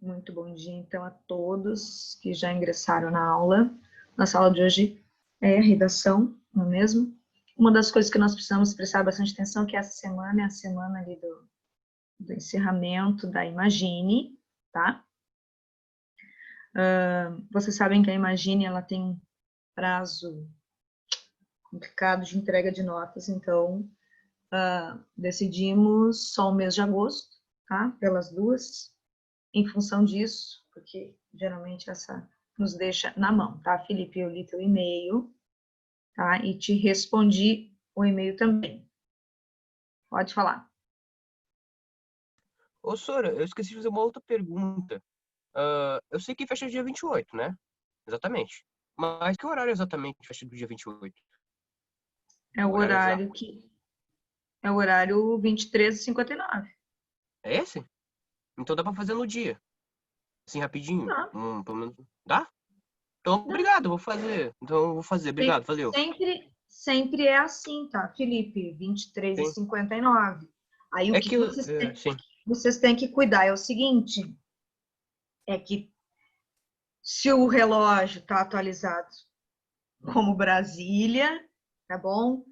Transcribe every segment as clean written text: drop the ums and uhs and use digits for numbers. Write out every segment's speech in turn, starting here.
Muito bom dia, então, a todos que já ingressaram na aula. Na sala de hoje é a redação, não é mesmo? Uma das coisas que nós precisamos prestar bastante atenção é que essa semana é a semana ali do encerramento da Imagine, tá? Vocês sabem que a Imagine, ela tem um prazo complicado de entrega de notas, então decidimos só o mês de agosto, tá? Pelas duas, em função disso, porque geralmente essa nos deixa na mão, tá, Felipe? Eu li teu e-mail, tá? E te respondi o e-mail também. Pode falar. Ô, Sora, eu esqueci de fazer uma outra pergunta. Eu sei que fecha dia 28, né? Exatamente. Mas que horário exatamente fecha do dia 28? É o O horário exato. horário que... É o horário 23h59. É esse? Então dá pra fazer no dia. Assim, rapidinho. Tá, Pelo menos. Dá? Então, dá. obrigado, eu vou fazer. Então, eu vou fazer. Obrigado, valeu. Sempre é assim, tá, Felipe? Sim. 23h59. Aí o É que que, que vocês têm, sim. vocês têm que cuidar é o seguinte, é que se o relógio está atualizado como Brasília, tá bom?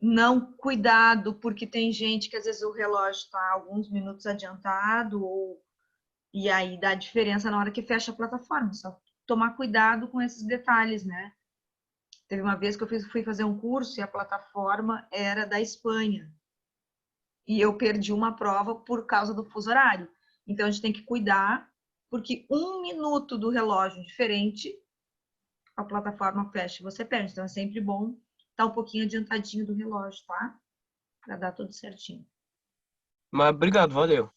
Não, cuidado, porque tem gente que às vezes o relógio está alguns minutos adiantado, e aí dá diferença na hora que fecha a plataforma. Só tomar cuidado com esses detalhes, né? Teve uma vez que eu fui fazer um curso e a plataforma era da Espanha. E eu perdi uma prova por causa do fuso horário. Então a gente tem que cuidar, porque 1 minuto do relógio diferente, a plataforma fecha e você perde. Então é sempre bom estar um pouquinho adiantadinho do relógio, tá? Para dar tudo certinho. Mas obrigado, valeu.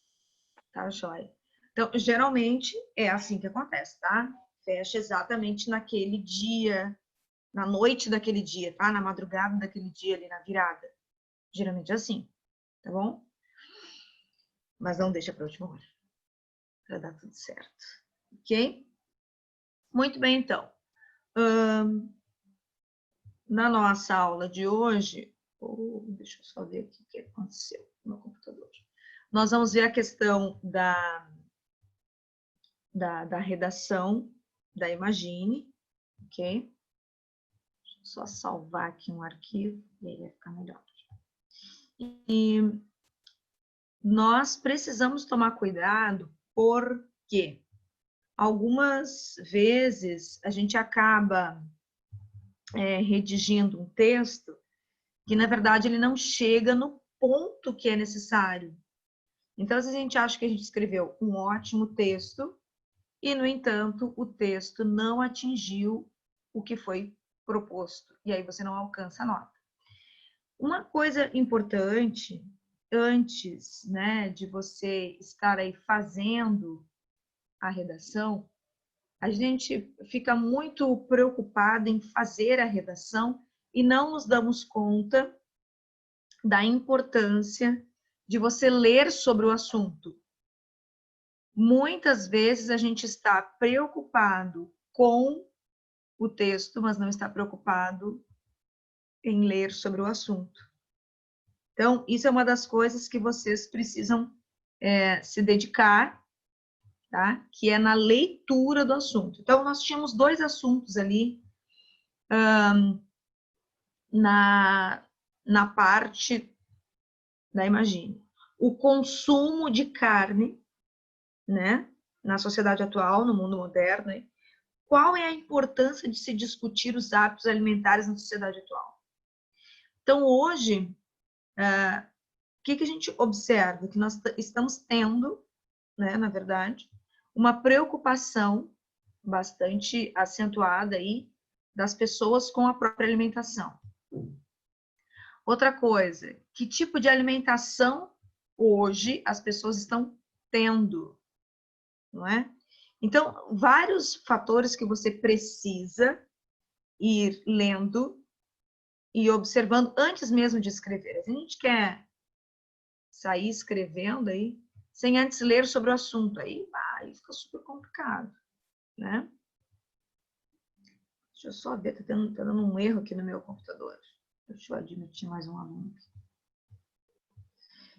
Tá, joia? Então, geralmente é assim que acontece, tá? Fecha exatamente naquele dia, na noite daquele dia, tá? Na madrugada daquele dia ali, na virada. Geralmente é assim, tá bom? Mas não deixa para a última hora, para dar tudo certo. Ok? Muito bem, então. Na nossa aula de hoje, deixa eu só ver aqui o que aconteceu no meu computador. Nós vamos ver a questão da redação da Imagine, ok? Deixa eu só salvar aqui um arquivo e aí vai ficar melhor. E nós precisamos tomar cuidado porque algumas vezes a gente acaba redigindo um texto que, na verdade, ele não chega no ponto que é necessário. Então, às vezes a gente acha que a gente escreveu um ótimo texto e, no entanto, o texto não atingiu o que foi proposto. E aí você não alcança a nota. Uma coisa importante, antes, né, de você estar aí fazendo a redação, a gente fica muito preocupado em fazer a redação e não nos damos conta da importância de você ler sobre o assunto. Muitas vezes a gente está preocupado com o texto, mas não está preocupado em ler sobre o assunto. Então, isso é uma das coisas que vocês precisam se dedicar, tá? Que é na leitura do assunto. Então, nós tínhamos 2 assuntos ali na parte da Imagine. O consumo de carne, né? Na sociedade atual, no mundo moderno. Qual é a importância de se discutir os hábitos alimentares na sociedade atual? Então, hoje, o que a gente observa? Que nós estamos tendo, né, na verdade, uma preocupação bastante acentuada aí das pessoas com a própria alimentação. Outra coisa, que tipo de alimentação hoje as pessoas estão tendo, não é? Então, vários fatores que você precisa ir lendo e observando antes mesmo de escrever. A gente quer sair escrevendo aí sem antes ler sobre o assunto, aí fica super complicado, né? Deixa eu só ver, tá dando um erro aqui no meu computador. Deixa eu admitir mais um aluno.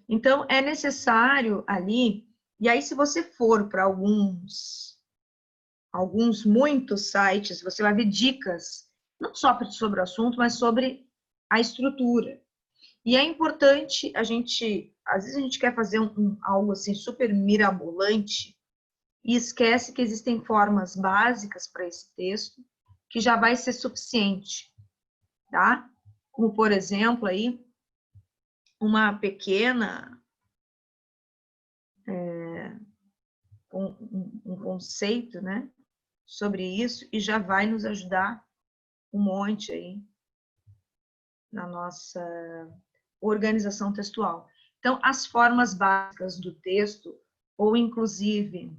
Então, é necessário ali E aí, se você for para muitos sites, você vai ver dicas, não só sobre o assunto, mas sobre a estrutura. E é importante às vezes a gente quer fazer algo assim super mirabolante e esquece que existem formas básicas para esse texto que já vai ser suficiente, tá? Como, por exemplo, aí, uma pequena um conceito, né, sobre isso e já vai nos ajudar um monte aí na nossa organização textual. Então, as formas básicas do texto, ou inclusive,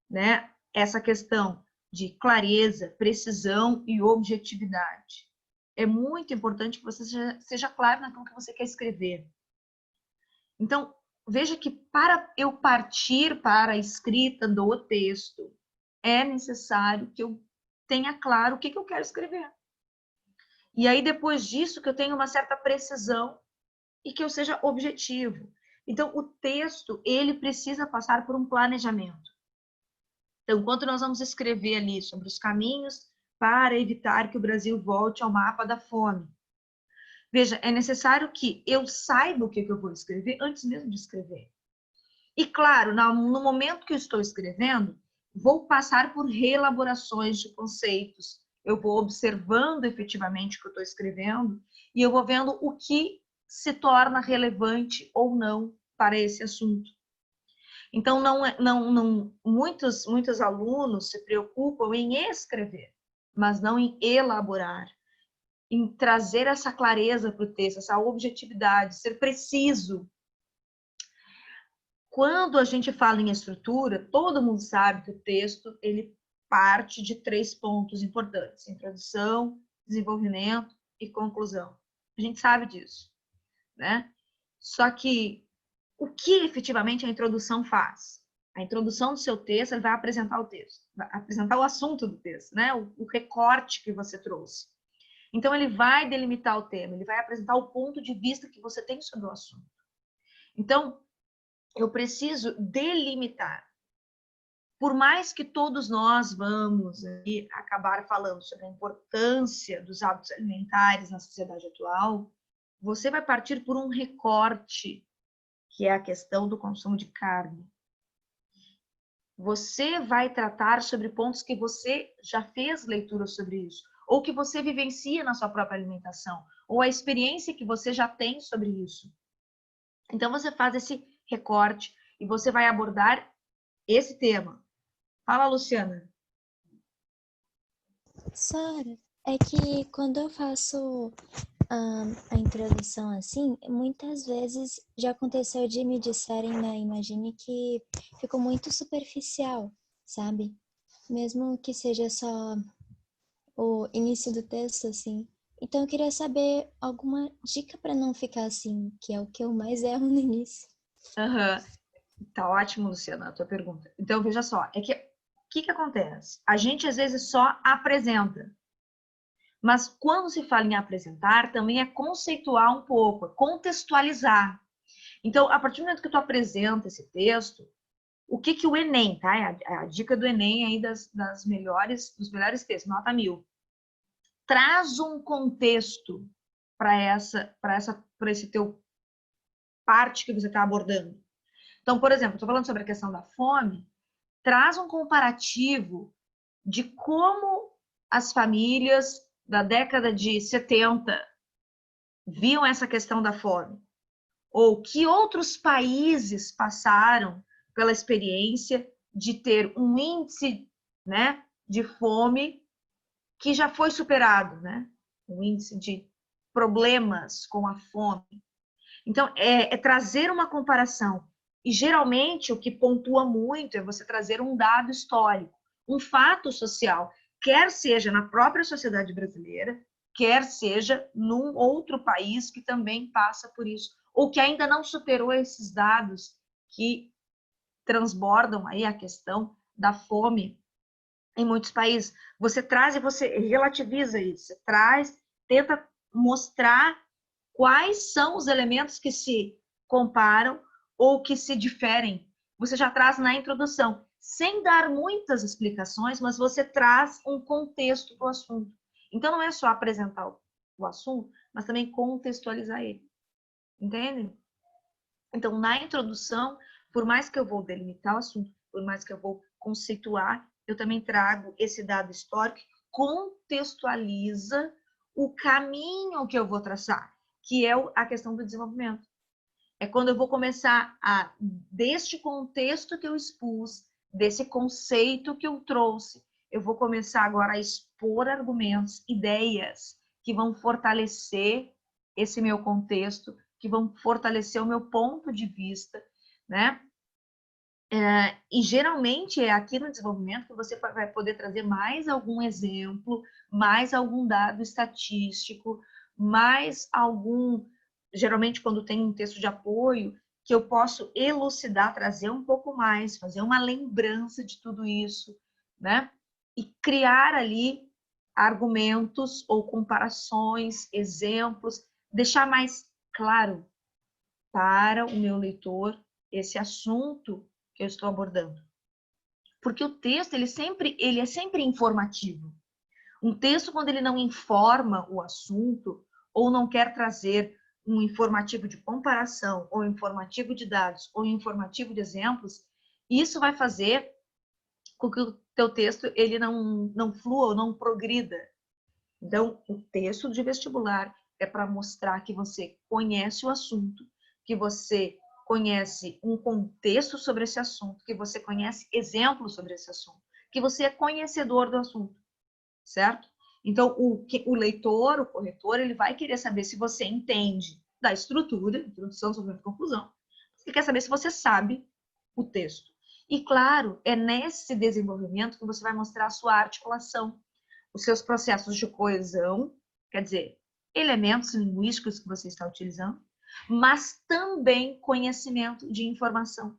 né, essa questão de clareza, precisão e objetividade. É muito importante que você seja claro naquilo que você quer escrever. Então, veja que para eu partir para a escrita do texto, é necessário que eu tenha claro o que eu quero escrever. E aí, depois disso, que eu tenha uma certa precisão e que eu seja objetivo. Então, o texto, ele precisa passar por um planejamento. Então, enquanto nós vamos escrever ali sobre os caminhos para evitar que o Brasil volte ao mapa da fome, veja, é necessário que eu saiba o que eu vou escrever antes mesmo de escrever. E, claro, no momento que eu estou escrevendo, vou passar por reelaborações de conceitos. Eu vou observando efetivamente o que eu estou escrevendo e eu vou vendo o que se torna relevante ou não para esse assunto. Então, muitos alunos se preocupam em escrever, mas não em elaborar, em trazer essa clareza para o texto, essa objetividade, ser preciso. Quando a gente fala em estrutura, todo mundo sabe que o texto ele parte de 3 pontos importantes: introdução, desenvolvimento e conclusão. A gente sabe disso, né? Só que o que efetivamente a introdução faz? A introdução do seu texto ele vai apresentar o texto, vai apresentar o assunto do texto, né? O recorte que você trouxe. Então, ele vai delimitar o tema, ele vai apresentar o ponto de vista que você tem sobre o assunto. Então, eu preciso delimitar. Por mais que todos nós vamos acabar falando sobre a importância dos hábitos alimentares na sociedade atual, você vai partir por um recorte, que é a questão do consumo de carne. Você vai tratar sobre pontos que você já fez leitura sobre isso, ou que você vivencia na sua própria alimentação, ou a experiência que você já tem sobre isso. Então, você faz esse recorte e você vai abordar esse tema. Fala, Luciana. Sara, é que quando eu faço a introdução assim, muitas vezes já aconteceu de me disserem na Imagine que ficou muito superficial, sabe? Mesmo que seja só o início do texto, assim. Então eu queria saber alguma dica para não ficar assim, que é o que eu mais erro no início. Uhum. Tá ótimo, Luciana, a tua pergunta. Então, veja só, o que acontece? A gente, às vezes, só apresenta. Mas, quando se fala em apresentar, também é conceituar um pouco, é contextualizar. Então, a partir do momento que tu apresenta esse texto, o que o Enem, tá? A dica do Enem aí dos melhores textos, nota 1000. Traz um contexto para esse teu parte que você está abordando. Então, por exemplo, estou falando sobre a questão da fome, traz um comparativo de como as famílias da década de 70 viam essa questão da fome, ou que outros países passaram pela experiência de ter um índice, né, de fome que já foi superado, né? Um índice de problemas com a fome. Então, é trazer uma comparação. E, geralmente, o que pontua muito é você trazer um dado histórico, um fato social, quer seja na própria sociedade brasileira, quer seja num outro país que também passa por isso, ou que ainda não superou esses dados que transbordam aí a questão da fome em muitos países. Você traz e você relativiza isso, você traz, tenta mostrar quais são os elementos que se comparam ou que se diferem você já traz na introdução, sem dar muitas explicações, mas você traz um contexto para o assunto. Então, não é só apresentar o assunto, mas também contextualizar ele. Entende? Então, na introdução, por mais que eu vou delimitar o assunto, por mais que eu vou conceituar, eu também trago esse dado histórico que contextualiza o caminho que eu vou traçar, que é a questão do desenvolvimento. É quando eu vou começar deste contexto que eu expus, desse conceito que eu trouxe, eu vou começar agora a expor argumentos, ideias que vão fortalecer esse meu contexto, que vão fortalecer o meu ponto de vista, né? E geralmente é aqui no desenvolvimento que você vai poder trazer mais algum exemplo, mais algum dado estatístico, mais algum, geralmente quando tem um texto de apoio, que eu posso elucidar, trazer um pouco mais, fazer uma lembrança de tudo isso, né? E criar ali argumentos ou comparações, exemplos, deixar mais claro para o meu leitor esse assunto que eu estou abordando. Porque o texto, ele é sempre informativo. Um texto, quando ele não informa o assunto, ou não quer trazer um informativo de comparação, ou informativo de dados, ou informativo de exemplos, isso vai fazer com que o teu texto ele não flua ou não progrida. Então, o texto de vestibular é para mostrar que você conhece o assunto, que você conhece um contexto sobre esse assunto, que você conhece exemplos sobre esse assunto, que você é conhecedor do assunto, certo? Então, o leitor, o corretor, ele vai querer saber se você entende da estrutura, introdução, desenvolvimento, conclusão. Ele quer saber se você sabe o texto. E, claro, é nesse desenvolvimento que você vai mostrar a sua articulação, os seus processos de coesão, quer dizer, elementos linguísticos que você está utilizando, mas também conhecimento de informação.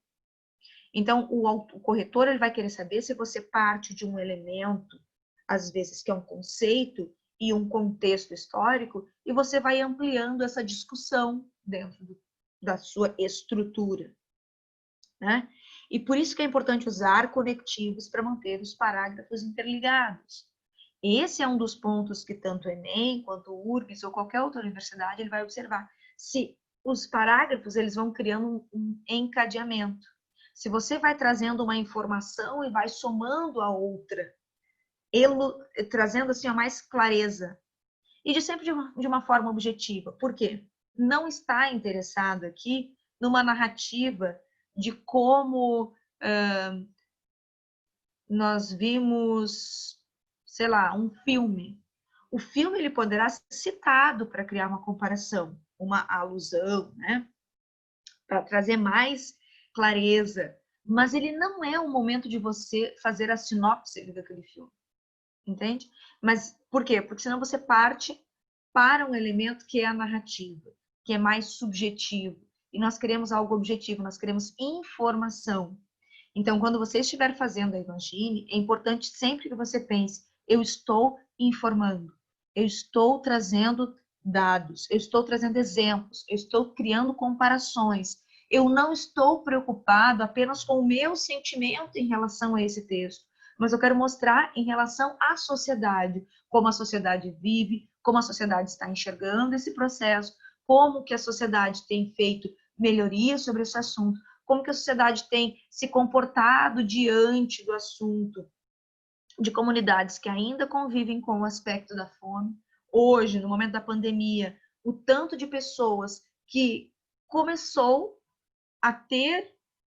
Então, o corretor ele vai querer saber se você parte de um elemento, às vezes que é um conceito e um contexto histórico, e você vai ampliando essa discussão dentro da sua estrutura, né? E por isso que é importante usar conectivos para manter os parágrafos interligados. Esse é um dos pontos que tanto o Enem quanto o URGS ou qualquer outra universidade ele vai observar. Se os parágrafos eles vão criando um encadeamento. Se você vai trazendo uma informação e vai somando a outra, trazendo assim a mais clareza e sempre de uma forma objetiva. Por quê? Não está interessado aqui numa narrativa de como nós vimos, sei lá, um filme. O filme ele poderá ser citado para criar uma comparação, uma alusão, né? Para trazer mais clareza, mas ele não é o momento de você fazer a sinopse daquele filme, entende? Mas por quê? Porque senão você parte para um elemento que é a narrativa, que é mais subjetivo. E nós queremos algo objetivo, nós queremos informação. Então, quando você estiver fazendo a Imagine, é importante sempre que você pense, eu estou informando, eu estou trazendo dados, eu estou trazendo exemplos, eu estou criando comparações. Eu não estou preocupado apenas com o meu sentimento em relação a esse texto, mas eu quero mostrar em relação à sociedade, como a sociedade vive, como a sociedade está enxergando esse processo, como que a sociedade tem feito melhorias sobre esse assunto, como que a sociedade tem se comportado diante do assunto de comunidades que ainda convivem com o aspecto da fome. Hoje, no momento da pandemia, o tanto de pessoas que começou a ter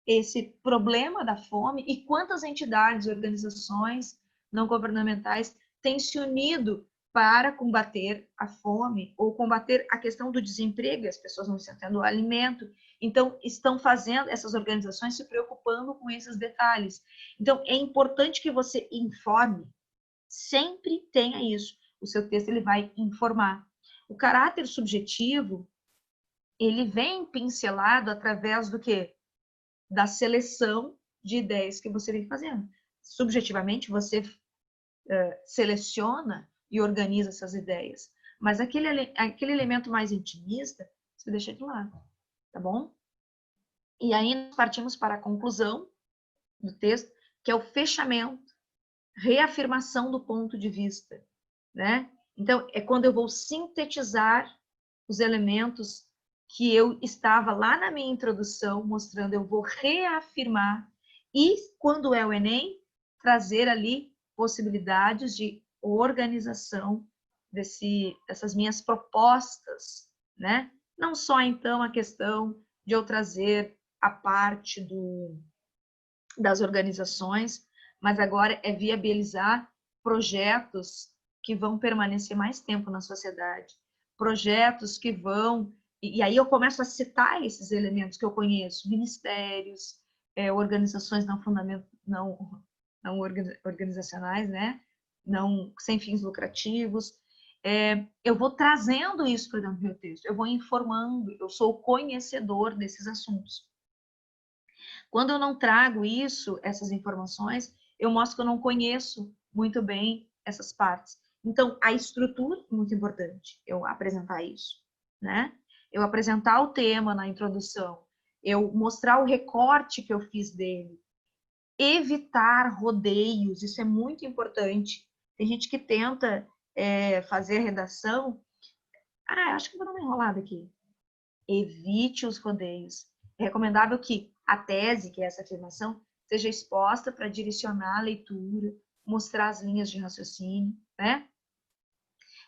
esse problema da fome e quantas entidades, organizações não governamentais têm se unido para combater a fome ou combater a questão do desemprego, as pessoas não estão tendo alimento. Então, estão fazendo essas organizações se preocupando com esses detalhes. Então, é importante que você informe, sempre tenha isso. O seu texto ele vai informar. O caráter subjetivo, ele vem pincelado através do quê? Da seleção de ideias que você vem fazendo. Subjetivamente, você seleciona e organiza essas ideias. Mas aquele elemento mais intimista, você deixa de lado, tá bom? E aí nós partimos para a conclusão do texto, que é o fechamento, reafirmação do ponto de vista, né? Então, é quando eu vou sintetizar os elementos que eu estava lá na minha introdução, mostrando, eu vou reafirmar, e quando é o Enem, trazer ali possibilidades de organização dessas minhas propostas, né? Não só, então, a questão de eu trazer a parte das organizações, mas agora é viabilizar projetos que vão permanecer mais tempo na sociedade, projetos que vão... E aí eu começo a citar esses elementos que eu conheço, ministérios, organizações não organizacionais, né? Não, sem fins lucrativos. Eu vou trazendo isso para dentro do meu texto, eu vou informando, eu sou o conhecedor desses assuntos. Quando eu não trago essas informações, eu mostro que eu não conheço muito bem essas partes. Então, a estrutura é muito importante, eu apresentar isso, né? Eu apresentar o tema na introdução, eu mostrar o recorte que eu fiz dele, evitar rodeios, isso é muito importante. Tem gente que tenta fazer redação. Acho que vou dar uma enrolada aqui. Evite os rodeios. É recomendável que a tese, que é essa afirmação, seja exposta para direcionar a leitura, mostrar as linhas de raciocínio, né?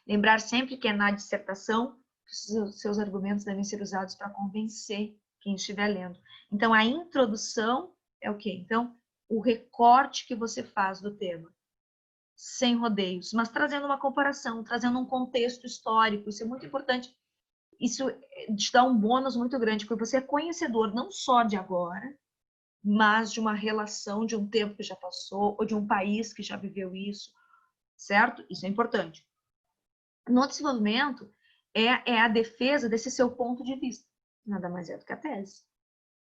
Lembrar sempre que é na dissertação que os seus argumentos devem ser usados para convencer quem estiver lendo. Então, a introdução é o quê? Então, o recorte que você faz do tema, sem rodeios, mas trazendo uma comparação, trazendo um contexto histórico, isso é muito importante. Isso te dá um bônus muito grande, porque você é conhecedor não só de agora, mas de uma relação, de um tempo que já passou, ou de um país que já viveu isso, certo? Isso é importante. No desenvolvimento, é a defesa desse seu ponto de vista. Nada mais é do que a tese,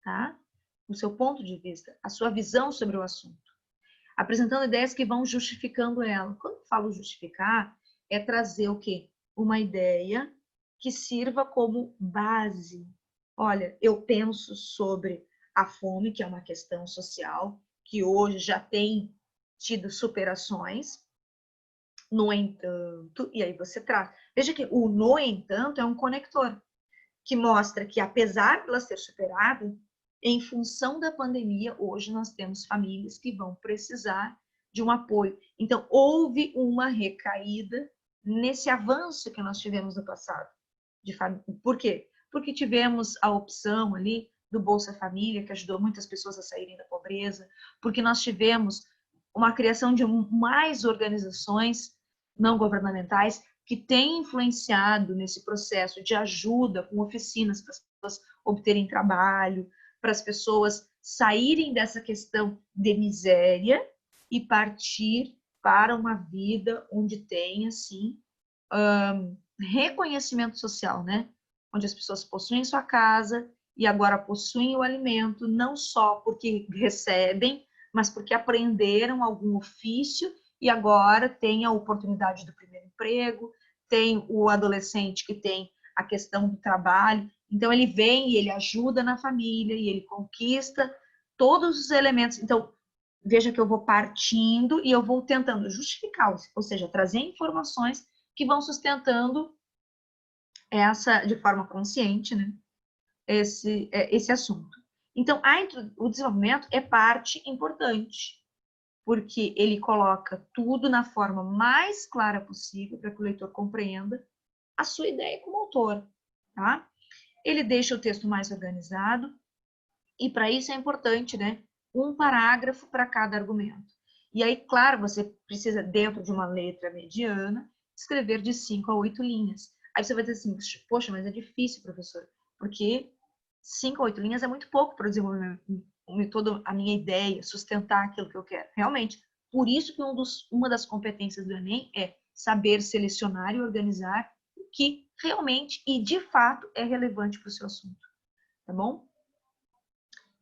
tá? O seu ponto de vista, a sua visão sobre o assunto. Apresentando ideias que vão justificando ela. Quando eu falo justificar, é trazer o quê? Uma ideia que sirva como base. Olha, eu penso sobre a fome, que é uma questão social, que hoje já tem tido superações. No entanto, e aí você traz. Veja que o no entanto é um conector, que mostra que apesar de ela ser superada, em função da pandemia, hoje nós temos famílias que vão precisar de um apoio. Então, houve uma recaída nesse avanço que nós tivemos no passado. Por quê? Porque tivemos a opção ali do Bolsa Família, que ajudou muitas pessoas a saírem da pobreza, porque nós tivemos uma criação de mais organizações não governamentais que têm influenciado nesse processo de ajuda com oficinas para as pessoas obterem trabalho, para as pessoas saírem dessa questão de miséria e partir para uma vida onde tem, assim, reconhecimento social, né? Onde as pessoas possuem sua casa e agora possuem o alimento, não só porque recebem, mas porque aprenderam algum ofício e agora tem a oportunidade do primeiro emprego, tem o adolescente que tem a questão do trabalho. Então, ele vem e ele ajuda na família e ele conquista todos os elementos. Então, veja que eu vou partindo e eu vou tentando justificar, ou seja, trazer informações que vão sustentando de forma consciente, né, esse assunto. Então, o desenvolvimento é parte importante, porque ele coloca tudo na forma mais clara possível para que o leitor compreenda a sua ideia como autor, tá? Ele deixa o texto mais organizado e para isso é importante, né, um parágrafo para cada argumento. E aí, claro, você precisa, dentro de uma letra mediana, escrever de 5 a 8 linhas. Aí você vai dizer assim, poxa, mas é difícil, professor, porque 5 a 8 linhas é muito pouco para desenvolver toda a minha ideia, sustentar aquilo que eu quero. Realmente, por isso que uma das competências do Enem é saber selecionar e organizar o que realmente e de fato é relevante para o seu assunto, tá bom?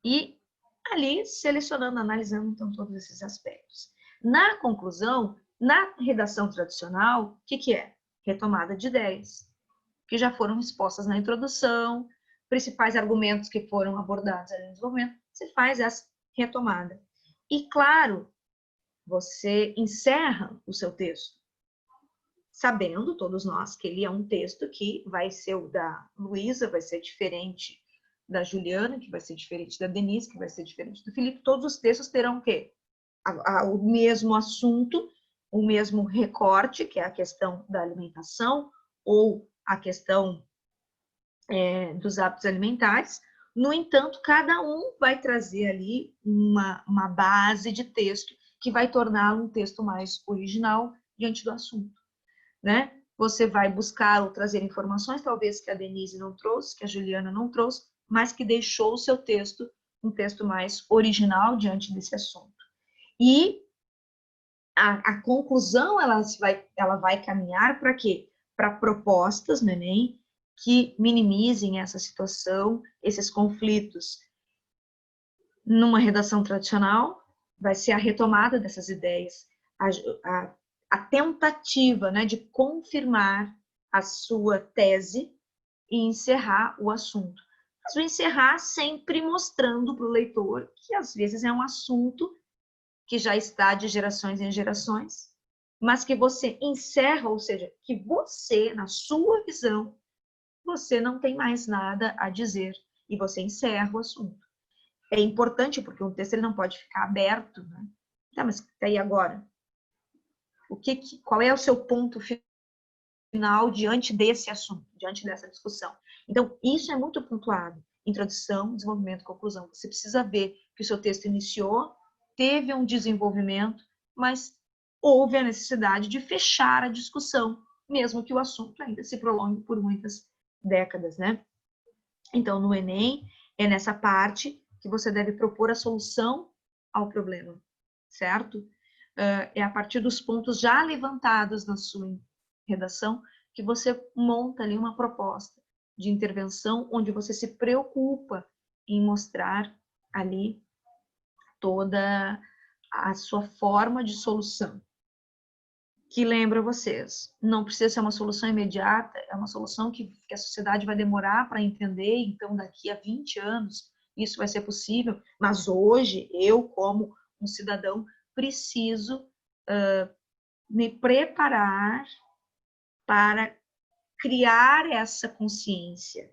E ali selecionando, analisando então todos esses aspectos. Na conclusão, na redação tradicional, o que é? Retomada de ideias, que já foram expostas na introdução, principais argumentos que foram abordados ali no desenvolvimento, você faz essa retomada. E, claro, você encerra o seu texto, sabendo, todos nós, que ele é um texto que vai ser o da Luísa, vai ser diferente da Juliana, que vai ser diferente da Denise, que vai ser diferente do Felipe. Todos os textos terão o quê? O mesmo assunto, o mesmo recorte, que é a questão da alimentação, ou a questão dos hábitos alimentares. No entanto, cada um vai trazer ali uma base de texto que vai torná-lo um texto mais original diante do assunto, né? Você vai buscar ou trazer informações, talvez que a Denise não trouxe, que a Juliana não trouxe, mas que deixou o seu texto um texto mais original diante desse assunto. E a conclusão ela vai caminhar para quê? Para propostas no Enem que minimizem essa situação, esses conflitos. Numa redação tradicional, vai ser a retomada dessas ideias, a tentativa, né, de confirmar a sua tese e encerrar o assunto. Mas o encerrar sempre mostrando para o leitor que às vezes é um assunto que já está de gerações em gerações, mas que você encerra, ou seja, que você, na sua visão, você não tem mais nada a dizer e você encerra o assunto. É importante porque um texto ele não pode ficar aberto, né? Tá, mas aí agora, qual é o seu ponto final diante desse assunto, diante dessa discussão? Então, isso é muito pontuado. Introdução, desenvolvimento, conclusão. Você precisa ver que o seu texto iniciou, teve um desenvolvimento, mas houve a necessidade de fechar a discussão, mesmo que o assunto ainda se prolongue por muitas décadas, né? Então, no Enem, é nessa parte que você deve propor a solução ao problema, certo? É a partir dos pontos já levantados na sua redação que você monta ali uma proposta de intervenção onde você se preocupa em mostrar ali toda a sua forma de solução. Que lembra vocês, não precisa ser uma solução imediata, é uma solução que a sociedade vai demorar para entender, então daqui a 20 anos isso vai ser possível, mas hoje eu, como um cidadão, preciso me preparar para criar essa consciência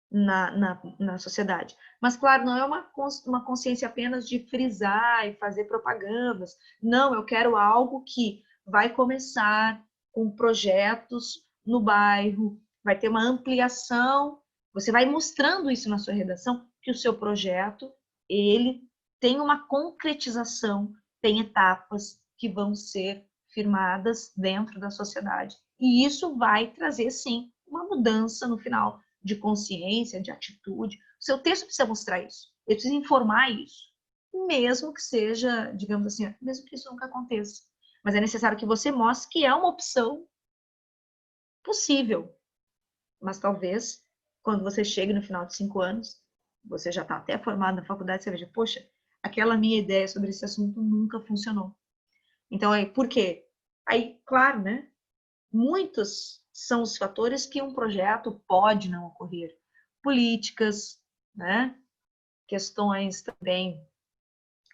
na sociedade. Mas, claro, não é uma consciência apenas de frisar e fazer propagandas. Não, eu quero algo que vai começar com projetos no bairro, vai ter uma ampliação, você vai mostrando isso na sua redação, que o seu projeto, ele tem uma concretização, tem etapas que vão ser firmadas dentro da sociedade. E isso vai trazer, sim, uma mudança no final de consciência, de atitude. O seu texto precisa mostrar isso, ele precisa informar isso, mesmo que seja, digamos assim, mesmo que isso nunca aconteça. Mas é necessário que você mostre que é uma opção possível. Mas talvez, quando você chegue no final de 5 anos, você já está até formado na faculdade, você veja, poxa, aquela minha ideia sobre esse assunto nunca funcionou. Então, aí, por quê? Aí, claro, né? Muitos são os fatores que um projeto pode não ocorrer. Políticas, né? Questões também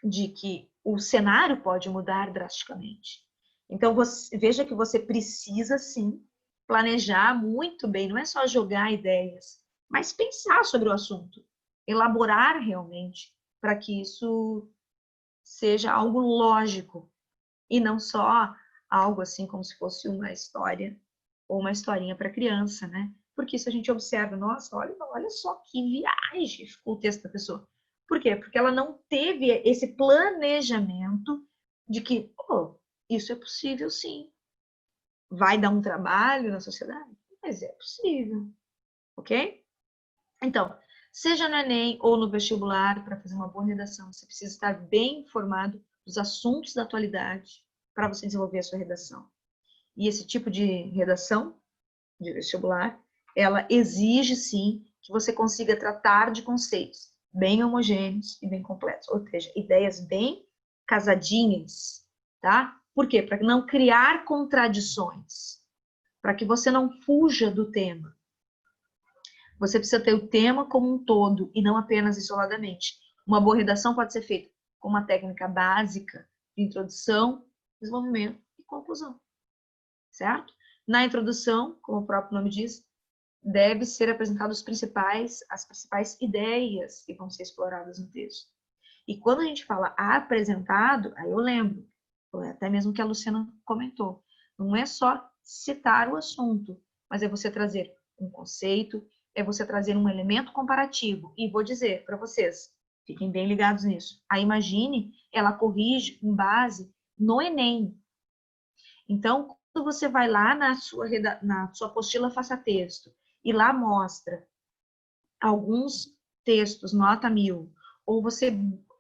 de que o cenário pode mudar drasticamente. Então, veja que você precisa, sim, planejar muito bem, não é só jogar ideias, mas pensar sobre o assunto, elaborar realmente, para que isso seja algo lógico e não só algo assim como se fosse uma história ou uma historinha para criança, né? Porque isso a gente observa, nossa, olha só que viagem ficou o texto da pessoa. Por quê? Porque ela não teve esse planejamento de que, isso é possível sim. Vai dar um trabalho na sociedade? Mas é possível, ok? Então, seja no Enem ou no vestibular, para fazer uma boa redação, você precisa estar bem informado dos assuntos da atualidade para você desenvolver a sua redação. E esse tipo de redação de vestibular, ela exige, sim, que você consiga tratar de conceitos bem homogêneos e bem completos, ou seja, ideias bem casadinhas, tá? Por quê? Para não criar contradições, para que você não fuja do tema. Você precisa ter o tema como um todo e não apenas isoladamente. Uma boa redação pode ser feita com uma técnica básica de introdução, desenvolvimento e conclusão, certo? Na introdução, como o próprio nome diz, deve ser apresentadas as principais ideias que vão ser exploradas no texto. E quando a gente fala apresentado, aí eu lembro, até mesmo que a Luciana comentou, não é só citar o assunto, mas é você trazer um conceito, é você trazer um elemento comparativo. E vou dizer para vocês, fiquem bem ligados nisso. A Imagine, ela corrige com base no Enem. Então, quando você vai lá na sua apostila Faça Texto e lá mostra alguns textos, nota 1000, ou você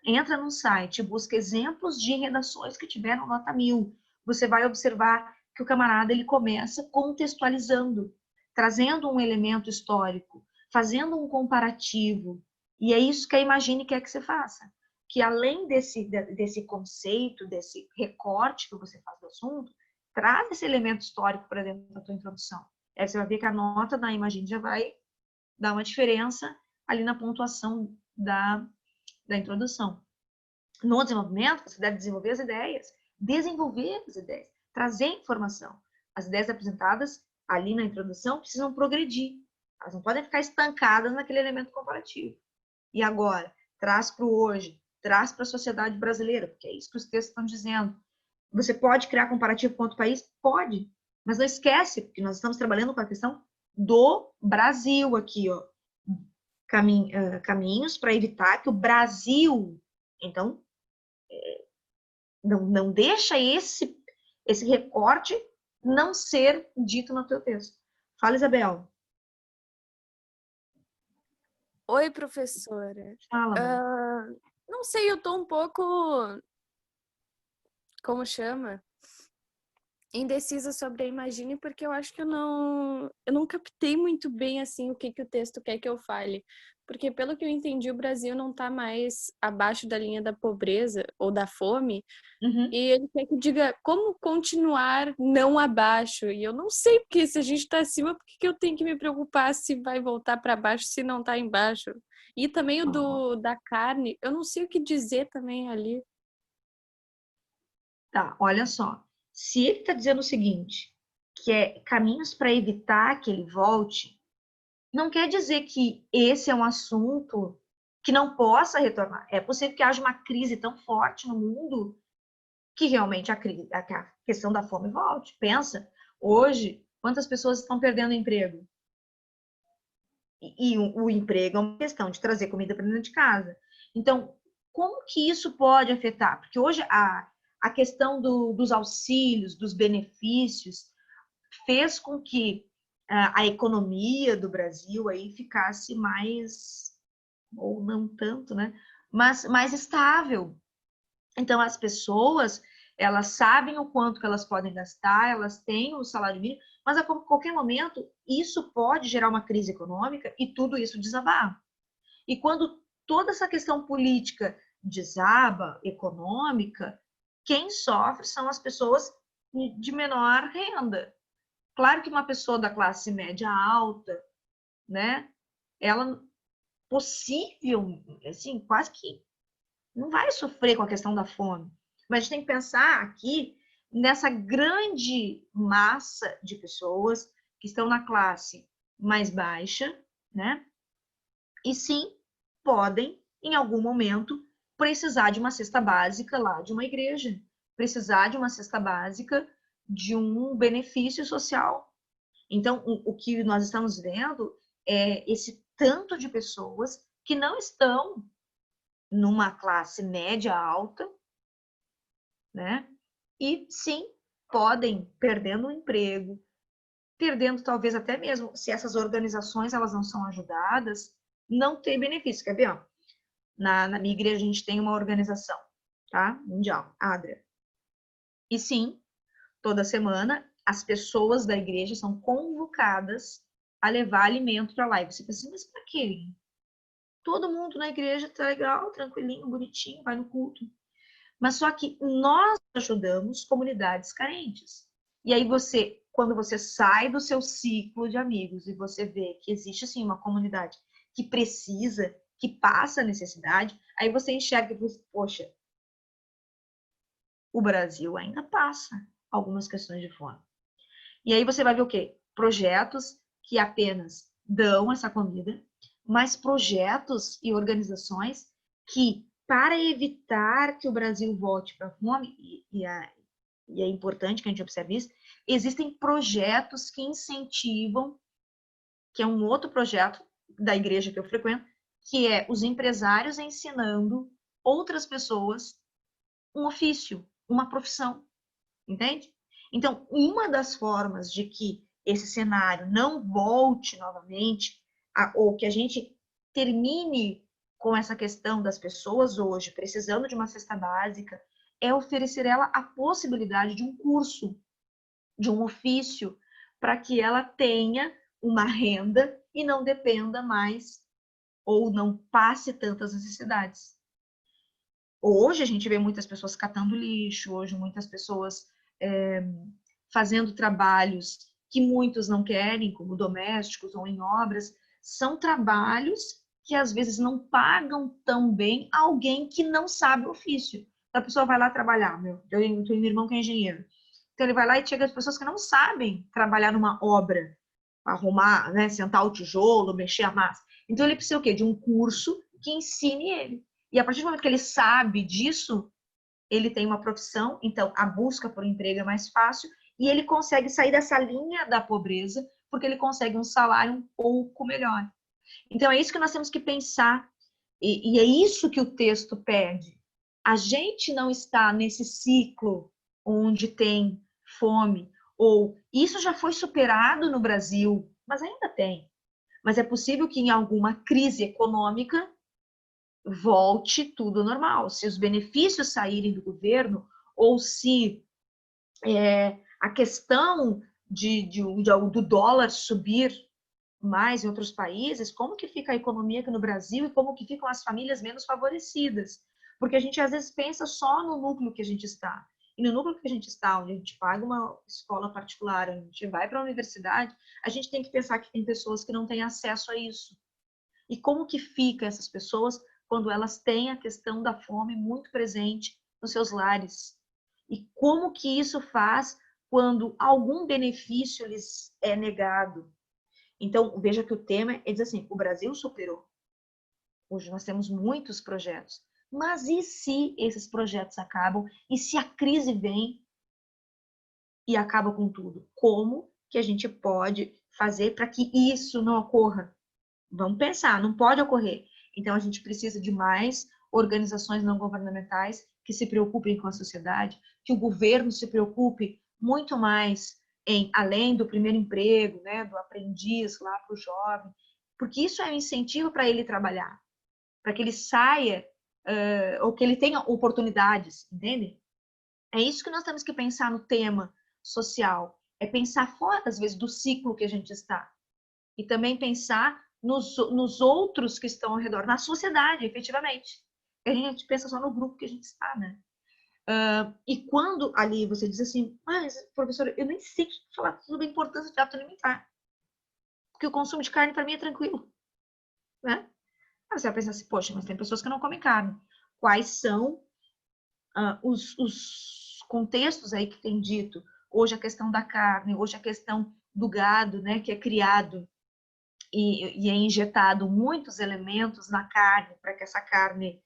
entra no site e busca exemplos de redações que tiveram nota 1000, você vai observar que o camarada ele começa contextualizando, trazendo um elemento histórico, fazendo um comparativo. E é isso que a Imagine quer que você faça. Que além desse conceito, desse recorte que você faz do assunto, traz esse elemento histórico para dentro da tua introdução. Aí você vai ver que a nota da Imagine já vai dar uma diferença ali na pontuação da introdução. No desenvolvimento, você deve desenvolver as ideias, trazer informação. As ideias apresentadas ali na introdução precisam progredir. Elas não podem ficar estancadas naquele elemento comparativo. E agora, traz para o hoje, traz para a sociedade brasileira, porque é isso que os textos estão dizendo. Você pode criar comparativo com outro país? Pode. Mas não esquece, porque nós estamos trabalhando com a questão do Brasil aqui, ó. Caminhos para evitar que o Brasil, então, não deixa esse recorte não ser dito no teu texto. Fala, Isabel. Oi, professora. Fala. Não sei, eu tô um pouco, como chama? Indecisa sobre a Imagine, porque eu acho que eu não captei muito bem assim o que o texto quer que eu fale. Porque pelo que eu entendi, o Brasil não tá mais abaixo da linha da pobreza ou da fome. Uhum. E ele quer que diga como continuar não abaixo. E eu não sei, porque se a gente tá acima, por que eu tenho que me preocupar se vai voltar para baixo, se não tá embaixo? E também o da carne, eu não sei o que dizer também ali. Tá, olha só. Se ele está dizendo o seguinte, que é caminhos para evitar que ele volte, não quer dizer que esse é um assunto que não possa retornar. É possível que haja uma crise tão forte no mundo que realmente a questão da fome volte. Pensa, hoje, quantas pessoas estão perdendo emprego? E o emprego é uma questão de trazer comida para dentro de casa. Então, como que isso pode afetar? Porque hoje a questão dos auxílios, dos benefícios, fez com que a economia do Brasil aí ficasse mais, ou não tanto, né? Mas mais estável. Então, as pessoas, elas sabem o quanto que elas podem gastar, elas têm o salário mínimo, mas a qualquer momento isso pode gerar uma crise econômica e tudo isso desabar. E quando toda essa questão política desaba, econômica, quem sofre são as pessoas de menor renda. Claro que uma pessoa da classe média alta, né, ela possível, assim, quase que não vai sofrer com a questão da fome. Mas a gente tem que pensar aqui nessa grande massa de pessoas que estão na classe mais baixa, né? E sim, podem, em algum momento, precisar de uma cesta básica lá de uma igreja, precisar de uma cesta básica de um benefício social. Então, o que nós estamos vendo é esse tanto de pessoas que não estão numa classe média alta, né? E sim, podem perdendo o emprego, perdendo talvez até mesmo, se essas organizações elas não são ajudadas, não tem benefício. Quer ver? Ó? Na minha igreja a gente tem uma organização, tá? Mundial, ADRA. E sim, toda semana as pessoas da igreja são convocadas a levar alimento para lá. E você pensa, mas para quê? Todo mundo na igreja tá legal, tranquilinho, bonitinho, vai no culto. Mas só que nós ajudamos comunidades carentes. E aí você, quando você sai do seu ciclo de amigos e você vê que existe, assim, uma comunidade que precisa, que passa a necessidade, aí você enxerga e diz, poxa, o Brasil ainda passa algumas questões de fome. E aí você vai ver o quê? Projetos que apenas dão essa comida, mas projetos e organizações que, para evitar que o Brasil volte para a fome, e é importante que a gente observe isso, existem projetos que incentivam, que é um outro projeto da igreja que eu frequento, que é os empresários ensinando outras pessoas um ofício, uma profissão, entende? Então, uma das formas de que esse cenário não volte novamente, ou que a gente termine com essa questão das pessoas hoje precisando de uma cesta básica, é oferecer ela a possibilidade de um curso, de um ofício, para que ela tenha uma renda e não dependa mais ou não passe tantas necessidades. Hoje a gente vê muitas pessoas catando lixo, hoje muitas pessoas fazendo trabalhos que muitos não querem, como domésticos ou em obras, são trabalhos que às vezes não pagam tão bem alguém que não sabe o ofício. Então, a pessoa vai lá trabalhar, eu tenho um irmão que é engenheiro, então ele vai lá e chega as pessoas que não sabem trabalhar numa obra, arrumar, né, sentar o tijolo, mexer a massa. Então ele precisa o quê? De um curso que ensine ele. E a partir do momento que ele sabe disso, ele tem uma profissão, então a busca por emprego é mais fácil e ele consegue sair dessa linha da pobreza porque ele consegue um salário um pouco melhor. Então é isso que nós temos que pensar e é isso que o texto pede. A gente não está nesse ciclo onde tem fome, ou isso já foi superado no Brasil, mas ainda tem. Mas é possível que em alguma crise econômica volte tudo normal. Se os benefícios saírem do governo, ou se a questão do dólar subir mais em outros países, como que fica a economia aqui no Brasil e como que ficam as famílias menos favorecidas? Porque a gente às vezes pensa só no núcleo que a gente está. E no núcleo que a gente está, onde a gente paga uma escola particular, onde a gente vai para a universidade, a gente tem que pensar que tem pessoas que não têm acesso a isso. E como que fica essas pessoas quando elas têm a questão da fome muito presente nos seus lares? E como que isso faz quando algum benefício lhes é negado? Então, veja que o tema é dizer assim, o Brasil superou. Hoje nós temos muitos projetos. Mas e se esses projetos acabam? E se a crise vem e acaba com tudo? Como que a gente pode fazer para que isso não ocorra? Vamos pensar, não pode ocorrer. Então, a gente precisa de mais organizações não governamentais que se preocupem com a sociedade, que o governo se preocupe muito mais em, além do primeiro emprego, né, do aprendiz lá para o jovem, porque isso é um incentivo para ele trabalhar, para que ele saia, ou que ele tenha oportunidades, entende? É isso que nós temos que pensar no tema social, é pensar fora, às vezes, do ciclo que a gente está, e também pensar nos outros que estão ao redor, na sociedade, efetivamente. A gente pensa só no grupo que a gente está, né? E quando ali você diz assim, mas, professora, eu nem sei falar sobre a importância de hábito alimentar, porque o consumo de carne para mim é tranquilo, né? Aí você vai pensar assim, poxa, mas tem pessoas que não comem carne. Quais são os contextos aí que tem dito? Hoje a questão da carne, hoje a questão do gado, né, que é criado e é injetado muitos elementos na carne para que essa carne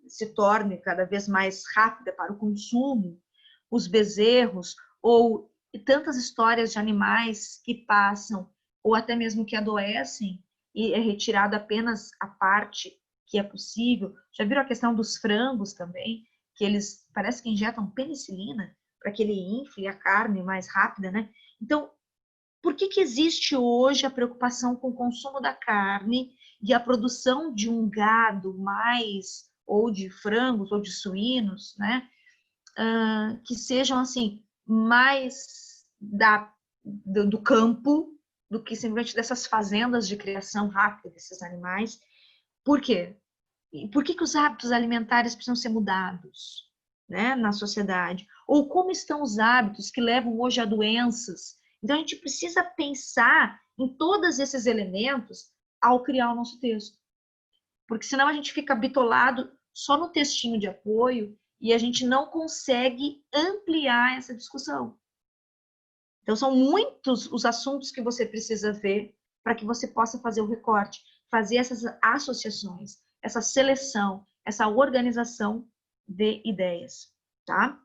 se torne cada vez mais rápida para o consumo, os bezerros, ou tantas histórias de animais que passam, ou até mesmo que adoecem, e é retirado apenas a parte que é possível. Já viram a questão dos frangos também, que eles parece que injetam penicilina para que ele infle a carne mais rápida, né? Então, por que existe hoje a preocupação com o consumo da carne e a produção de um gado mais, ou de frangos, ou de suínos, né? Que sejam, assim, mais do campo do que simplesmente dessas fazendas de criação rápida desses animais. Por quê? Por que os hábitos alimentares precisam ser mudados? né, na sociedade, ou como estão os hábitos que levam hoje a doenças. Então, a gente precisa pensar em todos esses elementos ao criar o nosso texto. Porque senão a gente fica bitolado só no textinho de apoio e a gente não consegue ampliar essa discussão. Então, são muitos os assuntos que você precisa ver para que você possa fazer o recorte, fazer essas associações, essa seleção, essa organização de ideias, tá?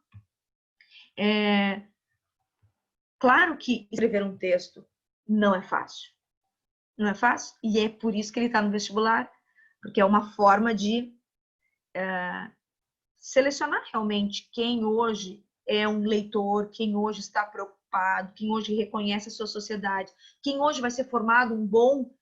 Claro que escrever um texto não é fácil. Não é fácil? E é por isso que ele está no vestibular, porque é uma forma de selecionar realmente quem hoje é um leitor, quem hoje está preocupado, quem hoje reconhece a sua sociedade, quem hoje vai ser formado um bom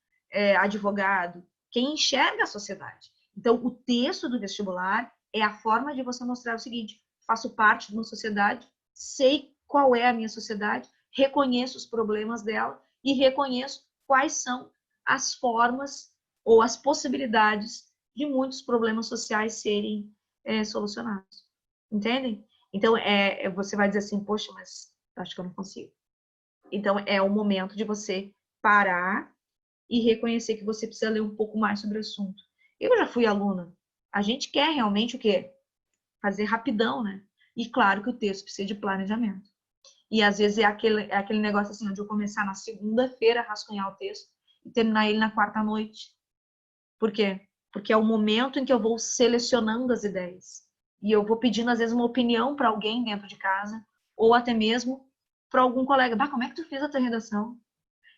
advogado, quem enxerga a sociedade. Então, o texto do vestibular é a forma de você mostrar o seguinte: faço parte de uma sociedade, sei qual é a minha sociedade, reconheço os problemas dela e reconheço quais são as formas ou as possibilidades de muitos problemas sociais serem solucionados. Entendem? Então, você vai dizer assim, poxa, mas acho que eu não consigo. Então, é o momento de você parar e reconhecer que você precisa ler um pouco mais sobre o assunto. Eu já fui aluna. A gente quer realmente o quê? Fazer rapidão, né? E claro que o texto precisa de planejamento. E às vezes é aquele negócio assim, de eu começar na segunda-feira a rascunhar o texto e terminar ele na quarta noite. Por quê? Porque é o momento em que eu vou selecionando as ideias. E eu vou pedindo, às vezes, uma opinião para alguém dentro de casa, ou até mesmo para algum colega. Bah, como é que tu fez a tua redação?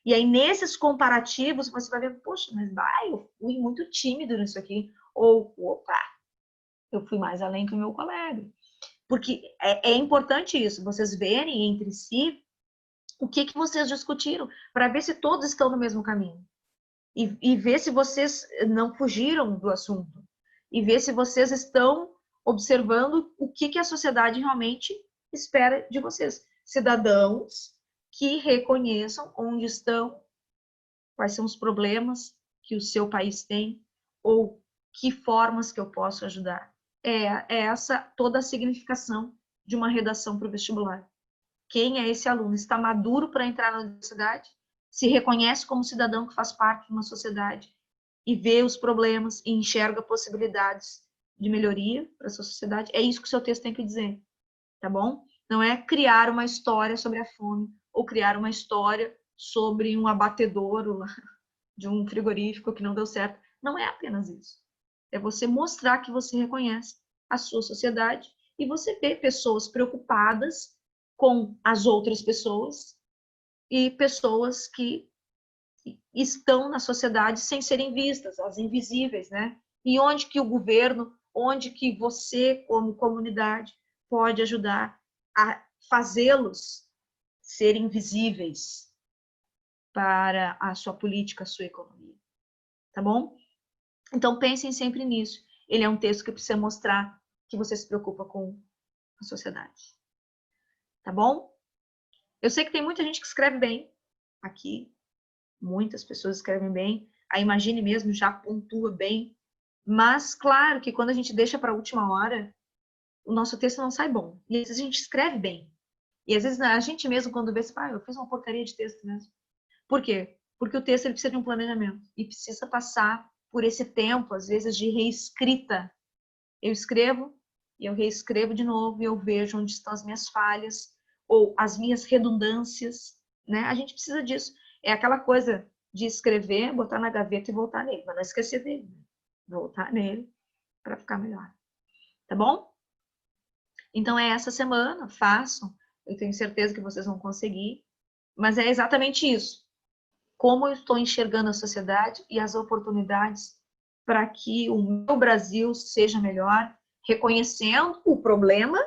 E aí, nesses comparativos, você vai ver, poxa, mas eu fui muito tímido nisso aqui. Ou, opa, eu fui mais além que o meu colega. Porque é importante isso, vocês verem entre si o que vocês discutiram, para ver se todos estão no mesmo caminho. E ver se vocês não fugiram do assunto. E ver se vocês estão observando o que a sociedade realmente espera de vocês. Cidadãos que reconheçam onde estão, quais são os problemas que o seu país tem, ou que formas que eu posso ajudar. É essa toda a significação de uma redação para o vestibular. Quem é esse aluno? Está maduro para entrar na universidade? Se reconhece como cidadão que faz parte de uma sociedade e vê os problemas e enxerga possibilidades de melhoria para essa sociedade? É isso que o seu texto tem que dizer, tá bom? Não é criar uma história sobre a fome ou criar uma história sobre um abatedouro de um frigorífico que não deu certo. Não é apenas isso. É você mostrar que você reconhece a sua sociedade e você vê pessoas preocupadas com as outras pessoas e pessoas que estão na sociedade sem serem vistas, as invisíveis, né? E onde que o governo, onde que você, como comunidade, pode ajudar a fazê-los serem visíveis para a sua política, a sua economia. Tá bom? Então, pensem sempre nisso. Ele é um texto que precisa mostrar que você se preocupa com a sociedade. Tá bom? Eu sei que tem muita gente que escreve bem aqui. Muitas pessoas escrevem bem. A Imagine mesmo já pontua bem. Mas, claro que quando a gente deixa para a última hora, o nosso texto não sai bom. E às vezes a gente escreve bem. E às vezes a gente mesmo, quando vê, eu fiz uma porcaria de texto mesmo. Por quê? Porque o texto ele precisa de um planejamento. E precisa passar por esse tempo, às vezes, de reescrita. Eu escrevo e eu reescrevo de novo e eu vejo onde estão as minhas falhas ou as minhas redundâncias, né? A gente precisa disso. É aquela coisa de escrever, botar na gaveta e voltar nele, mas não esquecer dele. Né? Voltar nele para ficar melhor. Tá bom? Então é essa semana, façam. Eu tenho certeza que vocês vão conseguir. Mas é exatamente isso. Como eu estou enxergando a sociedade e as oportunidades para que o meu Brasil seja melhor, reconhecendo o problema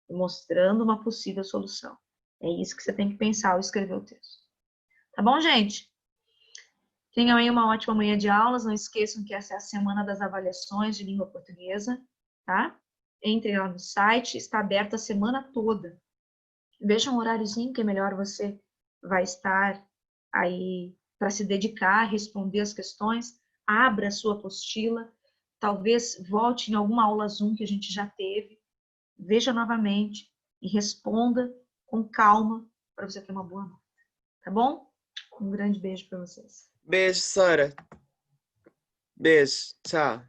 e mostrando uma possível solução. É isso que você tem que pensar ao escrever o texto. Tá bom, gente? Tenham aí uma ótima manhã de aulas. Não esqueçam que essa é a semana das avaliações de língua portuguesa, tá? Entrem lá no site, está aberto a semana toda. Veja um horáriozinho que é melhor você vai estar aí para se dedicar, responder as questões, abra a sua apostila, talvez volte em alguma aula Zoom que a gente já teve, veja novamente e responda com calma para você ter uma boa nota. Tá bom? Um grande beijo para vocês. Beijo, Sara. Beijo. Tchau.